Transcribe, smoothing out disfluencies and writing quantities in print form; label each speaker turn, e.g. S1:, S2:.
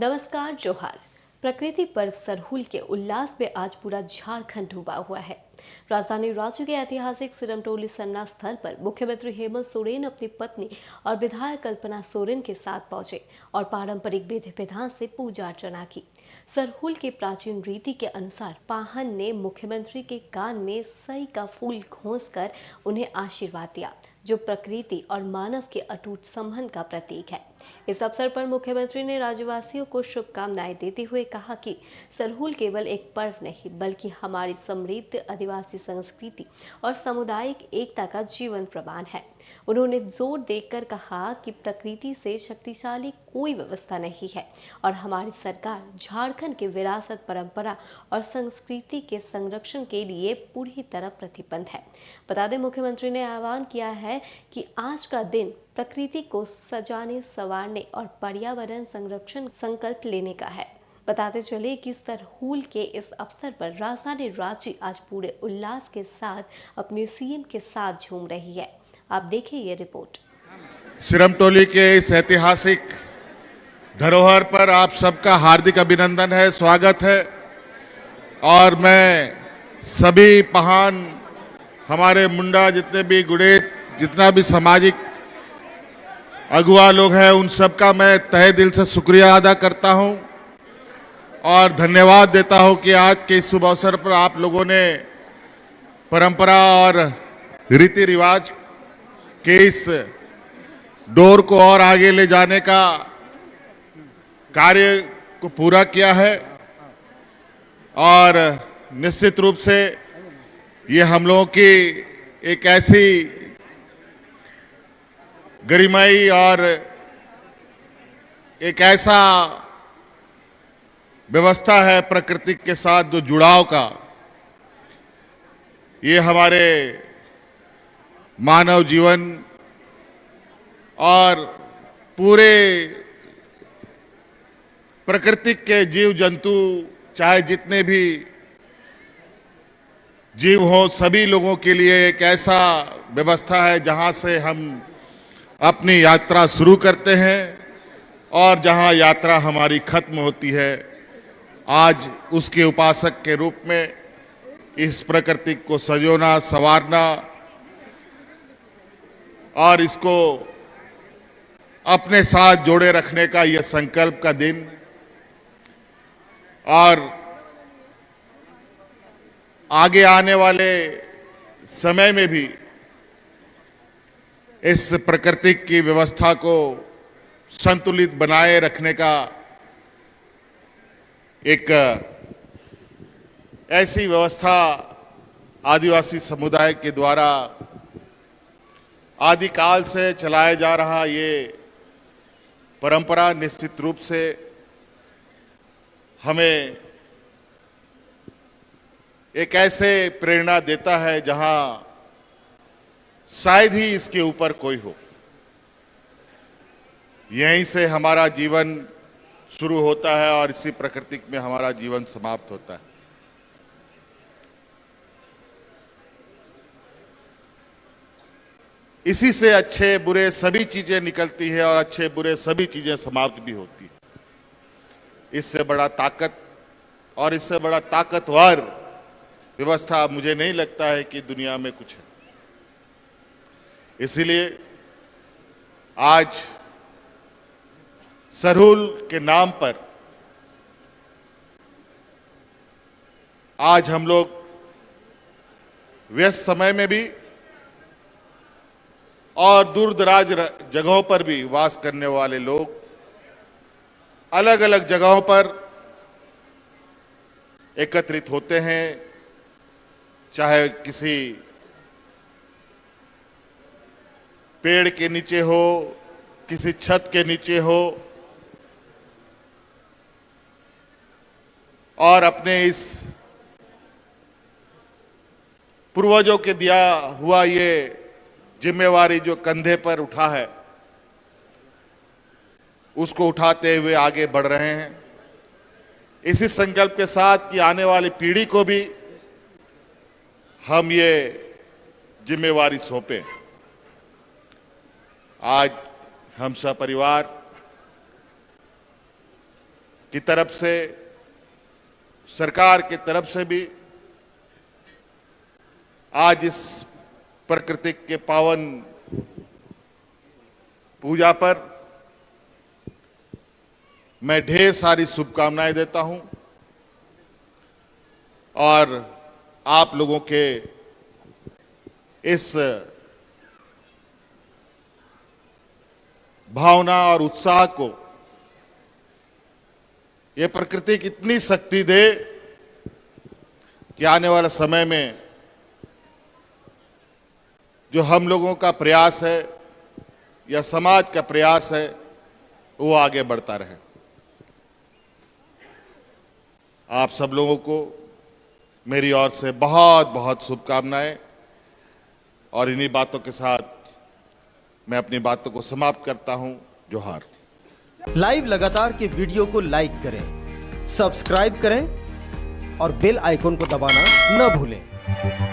S1: नमस्कार जोहार। प्रकृति पर्व सरहुल के उल्लास में आज पूरा झारखंड डूबा हुआ है। राजधानी रांची के ऐतिहासिक सिरमटोली सन्ना स्थल पर मुख्यमंत्री हेमंत सोरेन अपनी पत्नी और विधायक कल्पना सोरेन के साथ पहुंचे और पारंपरिक विधि विधान से पूजा अर्चना की। सरहुल के प्राचीन रीति के अनुसार पाहन ने मुख्यमंत्री के कान में सई का फूल घोंसकर उन्हें आशीर्वाद दिया, जो प्रकृति और मानव के अटूट संबंध का प्रतीक है। इस अवसर पर मुख्यमंत्री ने राज्यवासियों को शुभकामनाएं देते हुए कहा कि सरहुल केवल एक पर्व नहीं बल्कि हमारी समृद्ध आदिवासी संस्कृति और सामुदायिक एकता का जीवन प्रमाण है। उन्होंने जोर देकर कहा कि प्रकृति से शक्तिशाली कोई व्यवस्था नहीं है और हमारी सरकार झारखंड की विरासत, परंपरा और संस्कृति के संरक्षण के लिए पूरी तरह प्रतिबद्ध है। बता दें, मुख्यमंत्री ने आह्वान किया है कि आज का दिन प्रकृति को सजाने, संवारने और पर्यावरण संरक्षण संकल्प लेने का है। बताते चले कि सरहुल के इस अवसर पर राजधानी रांची आज पूरे उल्लास के साथ अपने सीएम के साथ झूम रही है। आप देखिए ये रिपोर्ट।
S2: सिरमटोली के इस ऐतिहासिक धरोहर पर आप सबका हार्दिक अभिनंदन है, स्वागत है। और मैं सभी पहान, हमारे मुंडा जितने भी गुड़ेत, जितना भी सामाजिक अगुआ लोग हैं, उन सबका मैं तहे दिल से शुक्रिया अदा करता हूं और धन्यवाद देता हूं कि आज के इस शुभ अवसर पर आप लोगों ने परंपरा और रीति रिवाज के इस डोर को और आगे ले जाने का कार्य को पूरा किया है। और निश्चित रूप से ये हम लोगों की एक ऐसी गरिमाई और एक ऐसा व्यवस्था है प्रकृति के साथ जो जुड़ाव का, ये हमारे मानव जीवन और पूरे प्रकृति के जीव जंतु, चाहे जितने भी जीव हो, सभी लोगों के लिए एक ऐसा व्यवस्था है जहां से हम अपनी यात्रा शुरू करते हैं और जहां यात्रा हमारी खत्म होती है। आज उसके उपासक के रूप में इस प्रकृति को सजोना, संवारना और इसको अपने साथ जोड़े रखने का यह संकल्प का दिन, और आगे आने वाले समय में भी इस प्रकृति की व्यवस्था को संतुलित बनाए रखने का एक ऐसी व्यवस्था आदिवासी समुदाय के द्वारा आदिकाल से चलाया जा रहा ये परंपरा निश्चित रूप से हमें एक ऐसे प्रेरणा देता है जहां शायद ही इसके ऊपर कोई हो। यहीं से हमारा जीवन शुरू होता है और इसी प्रकृति में हमारा जीवन समाप्त होता है। इसी से अच्छे बुरे सभी चीजें निकलती है और अच्छे बुरे सभी चीजें समाप्त भी होती है। इससे बड़ा ताकत और इससे बड़ा ताकतवर व्यवस्था मुझे नहीं लगता है कि दुनिया में कुछ है। इसीलिए आज सरहुल के नाम पर आज हम लोग व्यस्त समय में भी और दूर दराज जगहों पर भी वास करने वाले लोग अलग अलग जगहों पर एकत्रित होते हैं, चाहे किसी पेड़ के नीचे हो, किसी छत के नीचे हो, और अपने इस पूर्वजों के दिया हुआ ये जिम्मेवारी जो कंधे पर उठा है, उसको उठाते हुए आगे बढ़ रहे हैं। इसी संकल्प के साथ कि आने वाली पीढ़ी को भी हम ये जिम्मेवारी सौंपें। आज हम सपरिवार की तरफ से, सरकार की तरफ से भी आज इस प्रकृति के पावन पूजा पर मैं ढेर सारी शुभकामनाएं देता हूं और आप लोगों के इस भावना और उत्साह को, ये प्रकृति कितनी शक्ति दे कि आने वाले समय में जो हम लोगों का प्रयास है या समाज का प्रयास है वो आगे बढ़ता रहे। आप सब लोगों को मेरी ओर से बहुत बहुत शुभकामनाएं और इन्हीं बातों के साथ मैं अपनी बातों को समाप्त करता हूं। जोहार।
S3: लाइव लगातार के वीडियो को लाइक करें, सब्सक्राइब करें और बेल आइकन को दबाना न भूलें।